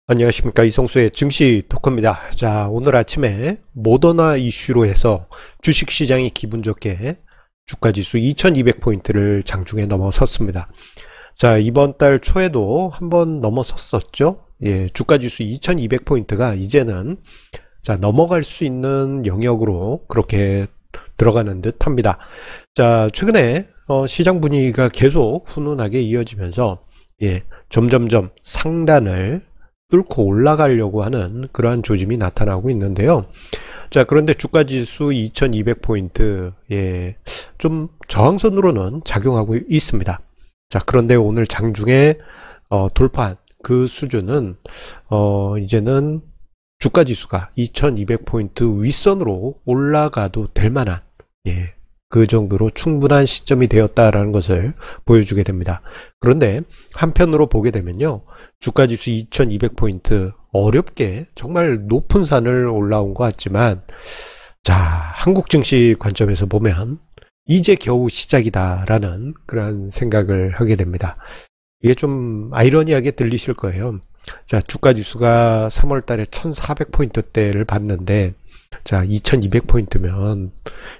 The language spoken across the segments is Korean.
안녕하십니까, 이성수의 증시 토크입니다. 자, 오늘 아침에 모더나 이슈로 해서 주식시장이 기분 좋게 주가지수 2200포인트를 장중에 넘어섰습니다. 자, 이번 달 초에도 한번 넘어섰었죠. 예, 주가지수 2200포인트가 이제는 자, 넘어갈 수 있는 영역으로 그렇게 들어가는 듯 합니다. 자, 최근에 시장 분위기가 계속 훈훈하게 이어지면서 예, 점점점 상단을 뚫고 올라가려고 하는 그러한 조짐이 나타나고 있는데요. 자, 그런데 주가지수 2200포인트, 예, 좀 저항선으로는 작용하고 있습니다. 자, 그런데 오늘 장중에 돌파한 그 수준은 이제는 주가지수가 2200포인트 윗선으로 올라가도 될 만한, 예, 그 정도로 충분한 시점이 되었다라는 것을 보여주게 됩니다. 그런데 한편으로 보게 되면요, 주가지수 2200포인트 어렵게 정말 높은 산을 올라온 것 같지만, 자, 한국 증시 관점에서 보면 이제 겨우 시작이다라는 그런 생각을 하게 됩니다. 이게 좀 아이러니하게 들리실 거예요. 자, 주가지수가 3월 달에 1400포인트대를 봤는데, 자, 2200포인트면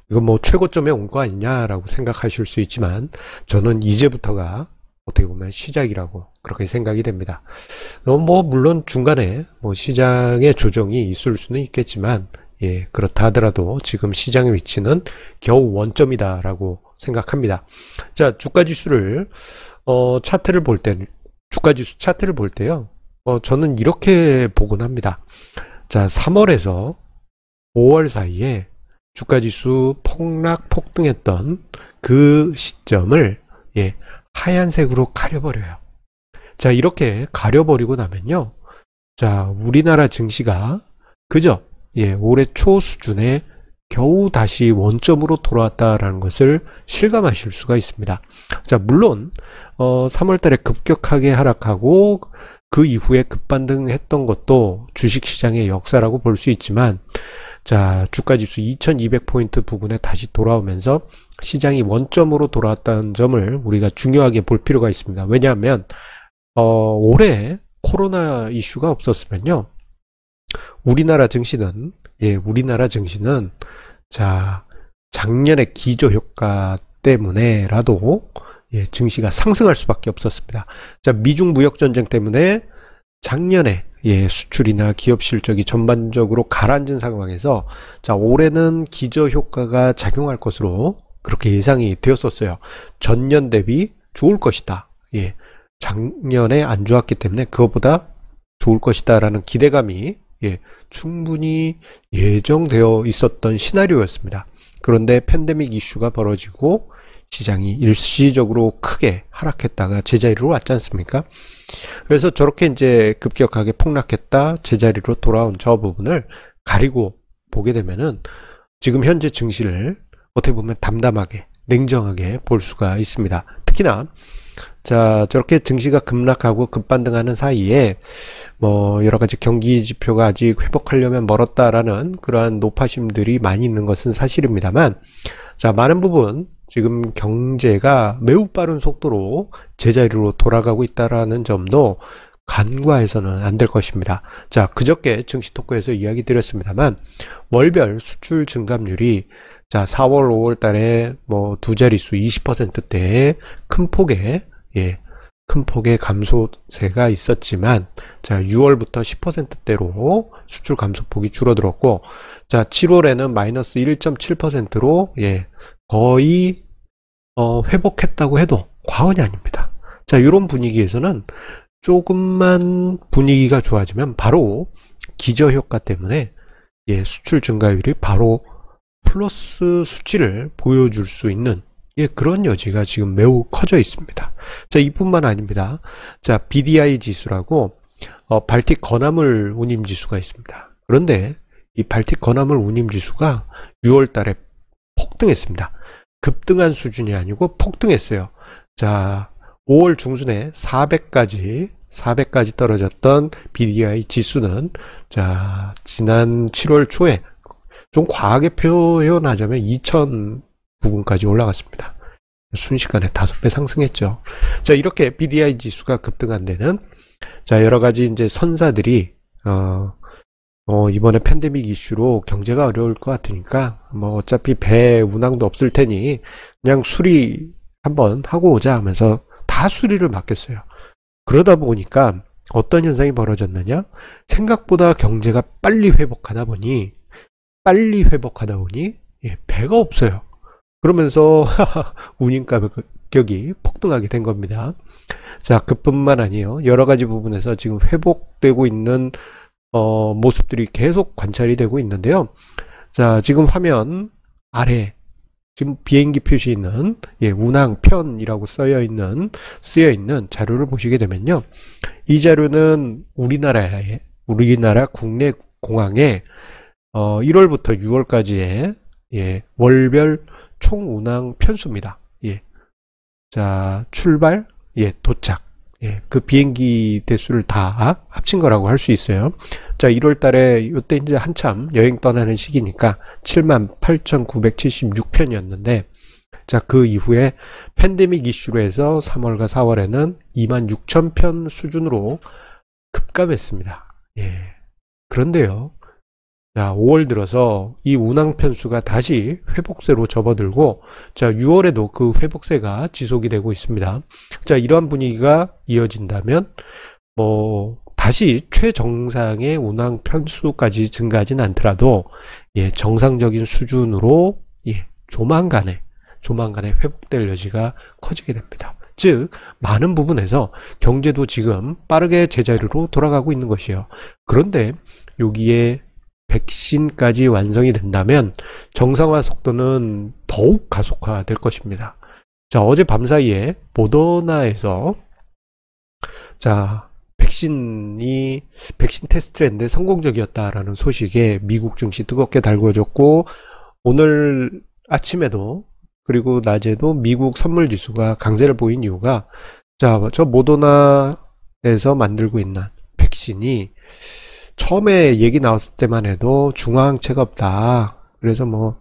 이거 뭐 최고점에 온 거 아니냐라고 생각하실 수 있지만, 저는 이제부터가 어떻게 보면 시작이라고 그렇게 생각이 됩니다. 뭐 물론 중간에 뭐 시장의 조정이 있을 수는 있겠지만, 예, 그렇다 하더라도 지금 시장의 위치는 겨우 원점이다라고 생각합니다. 자, 주가지수를 차트를 볼 때, 주가지수 차트를 볼 때요, 저는 이렇게 보곤 합니다. 자, 3월에서 5월 사이에 주가지수 폭락 폭등했던 그 시점을, 예, 하얀색으로 가려버려요. 자, 이렇게 가려버리고 나면요, 자, 우리나라 증시가 그저, 예, 올해 초 수준에 겨우 다시 원점으로 돌아왔다라는 것을 실감하실 수가 있습니다. 자, 물론 3월 달에 급격하게 하락하고 그 이후에 급반등했던 것도 주식시장의 역사라고 볼 수 있지만, 자, 주가지수 2200포인트 부근에 다시 돌아오면서 시장이 원점으로 돌아왔다는 점을 우리가 중요하게 볼 필요가 있습니다. 왜냐하면 올해 코로나 이슈가 없었으면요, 우리나라 증시는, 예, 우리나라 증시는 자, 작년의 기저효과 때문에라도, 예, 증시가 상승할 수밖에 없었습니다. 자, 미중 무역 전쟁 때문에 작년에, 예, 수출이나 기업 실적이 전반적으로 가라앉은 상황에서, 자, 올해는 기저효과가 작용할 것으로 그렇게 예상이 되었었어요. 전년 대비 좋을 것이다. 예, 작년에 안 좋았기 때문에 그것보다 좋을 것이다 라는 기대감이, 예, 충분히 예정되어 있었던 시나리오였습니다. 그런데 팬데믹 이슈가 벌어지고 시장이 일시적으로 크게 하락했다가 제자리로 왔지 않습니까? 그래서 저렇게 이제 급격하게 폭락했다 제자리로 돌아온 저 부분을 가리고 보게 되면은 지금 현재 증시를 어떻게 보면 담담하게, 냉정하게 볼 수가 있습니다. 특히나 자, 저렇게 증시가 급락하고 급반등하는 사이에 뭐 여러 가지 경기 지표가 아직 회복하려면 멀었다라는 그러한 노파심들이 많이 있는 것은 사실입니다만, 자, 많은 부분 지금 경제가 매우 빠른 속도로 제자리로 돌아가고 있다라는 점도 간과해서는 안 될 것입니다. 자, 그저께 증시 토크에서 이야기 드렸습니다만, 월별 수출 증감률이 자, 4월, 5월 달에 뭐 두 자릿수 20%대의 큰 폭의, 예, 큰 폭의 감소세가 있었지만, 자, 6월부터 10%대로 수출 감소폭이 줄어들었고, 자, 7월에는 마이너스 1.7%로, 예, 거의 회복했다고 해도 과언이 아닙니다. 자, 이런 분위기에서는 조금만 분위기가 좋아지면 바로 기저효과 때문에, 예, 수출 증가율이 바로 플러스 수치를 보여줄 수 있는, 예, 그런 여지가 지금 매우 커져 있습니다. 자, 이뿐만 아닙니다. 자, BDI 지수라고 발틱 건화물 운임 지수가 있습니다. 그런데 이 발틱 건화물 운임 지수가 6월 달에 폭등했습니다. 급등한 수준이 아니고 폭등했어요. 자, 5월 중순에 400까지 떨어졌던 BDI 지수는, 자, 지난 7월 초에 좀 과하게 표현하자면 2000 부근까지 올라갔습니다. 순식간에 5배 상승했죠. 자, 이렇게 BDI 지수가 급등한 데는, 자, 여러 가지 이제 선사들이, 이번에 팬데믹 이슈로 경제가 어려울 것 같으니까, 뭐, 어차피 배 운항도 없을 테니, 그냥 수리 한번 하고 오자 하면서 다 수리를 맡겼어요. 그러다 보니까 어떤 현상이 벌어졌느냐? 생각보다 경제가 빨리 회복하다 보니, 예, 배가 없어요. 그러면서 운임 가격이 폭등하게 된 겁니다. 자, 그뿐만 아니에요. 여러 가지 부분에서 지금 회복되고 있는 모습들이 계속 관찰이 되고 있는데요. 자, 지금 화면 아래 지금 비행기 표시 있는, 예, 운항편이라고 쓰여 있는 자료를 보시게 되면요. 이 자료는 우리나라 국내 공항에 1월부터 6월까지의, 예, 월별 총 운항 편수입니다. 예. 자, 출발, 예, 도착. 예, 그 비행기 대수를 다 합친 거라고 할 수 있어요. 자, 1월 달에 이때 이제 한참 여행 떠나는 시기니까 78,976편이었는데, 자, 그 이후에 팬데믹 이슈로 해서 3월과 4월에는 26,000편 수준으로 급감했습니다. 예. 그런데요. 자, 5월 들어서 이 운항 편수가 다시 회복세로 접어들고, 자, 6월에도 그 회복세가 지속이 되고 있습니다. 자, 이러한 분위기가 이어진다면, 다시 최정상의 운항 편수까지 증가하진 않더라도, 예, 정상적인 수준으로, 예, 조만간에 회복될 여지가 커지게 됩니다. 즉, 많은 부분에서 경제도 지금 빠르게 제자리로 돌아가고 있는 것이에요. 그런데 여기에 백신까지 완성이 된다면 정상화 속도는 더욱 가속화될 것입니다. 자, 어제 밤사이에 모더나에서, 자, 백신 테스트를 했는데 성공적이었다라는 소식에 미국 증시 뜨겁게 달구어졌고, 오늘 아침에도 그리고 낮에도 미국 선물 지수가 강세를 보인 이유가, 자, 저 모더나에서 만들고 있는 백신이 처음에 얘기 나왔을 때만 해도 중화항체가 없다. 그래서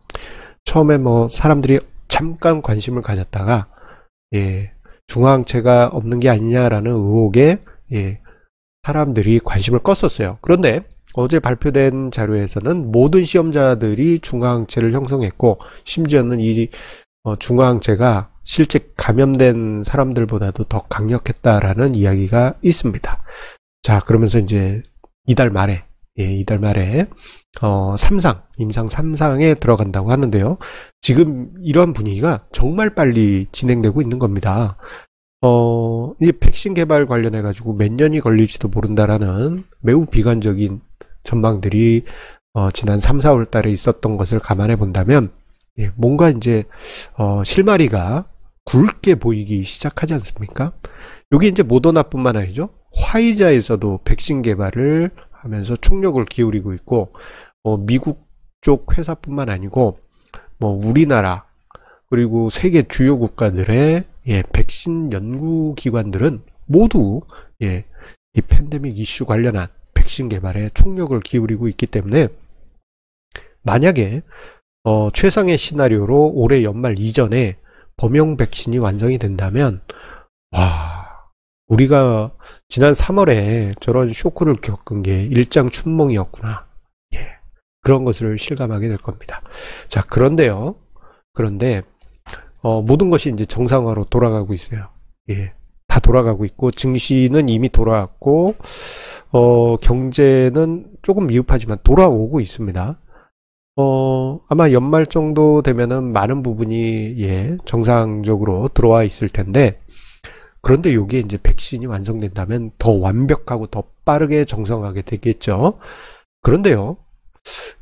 처음에 사람들이 잠깐 관심을 가졌다가, 예, 중화항체가 없는 게 아니냐라는 의혹에, 예, 사람들이 관심을 껐었어요. 그런데 어제 발표된 자료에서는 모든 시험자들이 중화항체를 형성했고, 심지어는 이 중화항체가 실제 감염된 사람들보다도 더 강력했다라는 이야기가 있습니다. 자, 그러면서 이제 이달 말에 임상 3상에 들어간다고 하는데요. 지금 이러한 분위기가 정말 빨리 진행되고 있는 겁니다. 이 백신 개발 관련해 가지고 몇 년이 걸릴지도 모른다라는 매우 비관적인 전망들이 지난 3, 4월 달에 있었던 것을 감안해 본다면, 예, 뭔가 이제 실마리가 굵게 보이기 시작하지 않습니까? 여기 이제 모더나뿐만 아니죠. 화이자에서도 백신 개발을 하면서 총력을 기울이고 있고, 미국 쪽 회사뿐만 아니고, 우리나라, 그리고 세계 주요 국가들의, 예, 백신 연구기관들은 모두, 예, 이 팬데믹 이슈 관련한 백신 개발에 총력을 기울이고 있기 때문에, 만약에, 최상의 시나리오로 올해 연말 이전에 범용 백신이 완성이 된다면, 와, 우리가 지난 3월에 저런 쇼크를 겪은 게 일장춘몽이었구나. 예, 그런 것을 실감하게 될 겁니다. 자, 그런데 모든 것이 이제 정상화로 돌아가고 있어요. 예, 다 돌아가고 있고, 증시는 이미 돌아왔고, 경제는 조금 미흡하지만 돌아오고 있습니다. 아마 연말 정도 되면은 많은 부분이, 예, 정상적으로 들어와 있을 텐데, 그런데 여기에 이제 백신이 완성된다면 더 완벽하고 더 빠르게 정상화하게 되겠죠. 그런데요,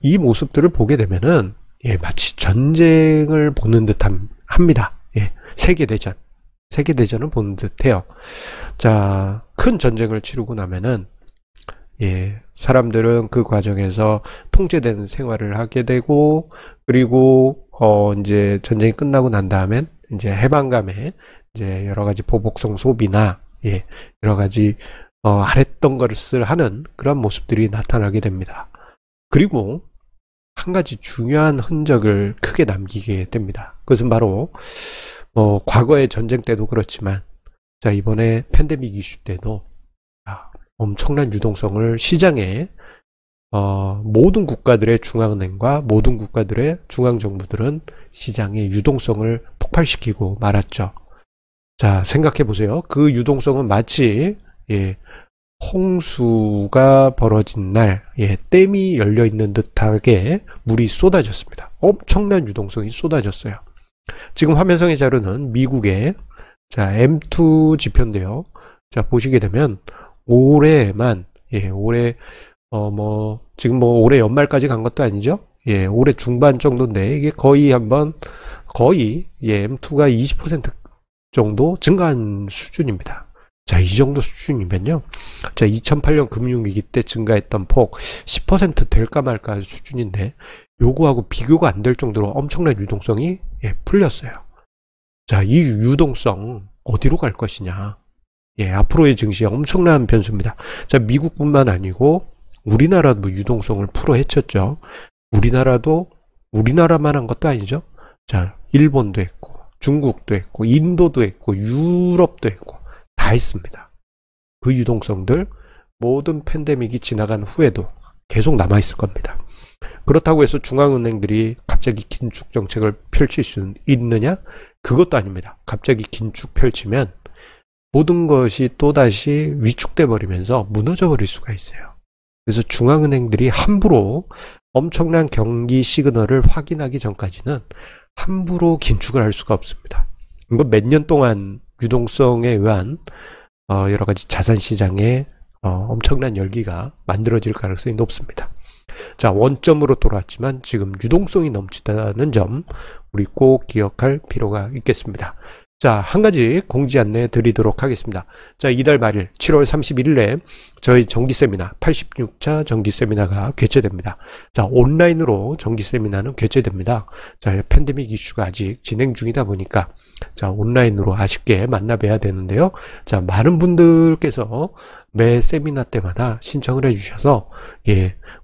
이 모습들을 보게 되면은, 예, 마치 전쟁을 보는 듯 합니다. 예, 세계대전을 보는 듯 해요. 자, 큰 전쟁을 치르고 나면은, 예, 사람들은 그 과정에서 통제되는 생활을 하게 되고, 그리고, 이제 전쟁이 끝나고 난 다음엔, 이제 해방감에, 이제 여러 가지 보복성 소비나, 예, 여러 가지, 안 했던 것을 하는 그런 모습들이 나타나게 됩니다. 그리고, 한 가지 중요한 흔적을 크게 남기게 됩니다. 그것은 바로, 과거의 전쟁 때도 그렇지만, 자, 이번에 팬데믹 이슈 때도 엄청난 유동성을 시장에 모든 국가들의 중앙은행과 모든 국가들의 중앙정부들은 시장의 유동성을 폭발시키고 말았죠. 자, 생각해 보세요. 그 유동성은 마치 홍수가 벌어진 날 댐이 열려 있는 듯하게 물이 쏟아졌습니다. 엄청난 유동성이 쏟아졌어요. 지금 화면상의 자료는 미국의 M2 지표인데요. 자, 보시게 되면 올해만 올해 지금 올해 연말까지 간 것도 아니죠. 올해 중반 정도인데 이게 거의 M2가 20% 정도 증가한 수준입니다. 자, 이 정도 수준이면요. 자, 2008년 금융위기 때 증가했던 폭 10% 될까 말까 수준인데 요거하고 비교가 안 될 정도로 엄청난 유동성이 풀렸어요. 자, 이 유동성 어디로 갈 것이냐. 앞으로의 증시에 엄청난 변수입니다. 자, 미국뿐만 아니고 우리나라도 유동성을 풀어 헤쳤죠. 우리나라도 우리나라만 한 것도 아니죠. 자, 일본도 했고 중국도 했고 인도도 했고 유럽도 했고 다 했습니다. 그 유동성들 모든 팬데믹이 지나간 후에도 계속 남아있을 겁니다. 그렇다고 해서 중앙은행들이 갑자기 긴축 정책을 펼칠 수 있느냐? 그것도 아닙니다. 갑자기 긴축 펼치면 모든 것이 또다시 위축돼 버리면서 무너져 버릴 수가 있어요. 그래서 중앙은행들이 함부로 엄청난 경기 시그널을 확인하기 전까지는 함부로 긴축을 할 수가 없습니다. 이건 몇 년 동안 유동성에 의한 여러 가지 자산 시장에 엄청난 열기가 만들어질 가능성이 높습니다. 자, 원점으로 돌아왔지만 지금 유동성이 넘치다는 점 우리 꼭 기억할 필요가 있겠습니다. 자, 한 가지 공지 안내 드리도록 하겠습니다. 자, 이달 말일 7월 31일에 저희 정기 세미나 86차 정기 세미나가 개최됩니다. 자, 온라인으로 정기 세미나는 개최됩니다. 자, 팬데믹 이슈가 아직 진행 중이다 보니까 자, 온라인으로 아쉽게 만나 뵈야 되는데요. 자, 많은 분들께서 매 세미나 때마다 신청을 해주셔서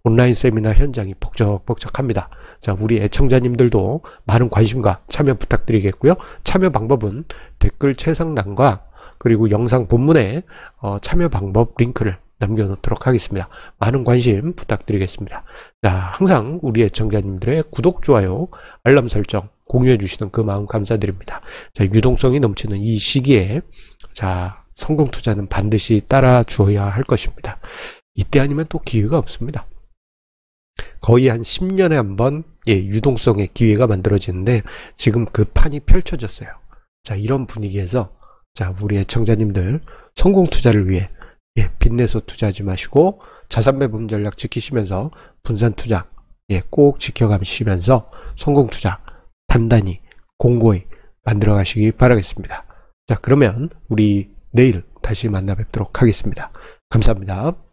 온라인 세미나 현장이 벅적벅적합니다. 자, 우리 애청자님들도 많은 관심과 참여 부탁드리겠고요. 참여 방법은 댓글 채상란과 그리고 영상 본문에 참여 방법 링크를 남겨놓도록 하겠습니다. 많은 관심 부탁드리겠습니다. 자, 항상 우리 애청자님들의 구독, 좋아요, 알람 설정 공유해 주시는 그 마음 감사드립니다. 자, 유동성이 넘치는 이 시기에 자, 성공 투자는 반드시 따라 주어야 할 것입니다. 이때 아니면 또 기회가 없습니다. 거의 한 10년에 한 번 유동성의 기회가 만들어지는데 지금 그 판이 펼쳐졌어요. 자, 이런 분위기에서 자, 우리 애청자님들 성공 투자를 위해 빚내서 투자하지 마시고 자산 배분 전략 지키시면서 분산 투자 꼭 지켜가시면서 성공 투자 단단히 공고히 만들어 가시기 바라겠습니다. 자, 그러면 우리 내일 다시 만나 뵙도록 하겠습니다. 감사합니다.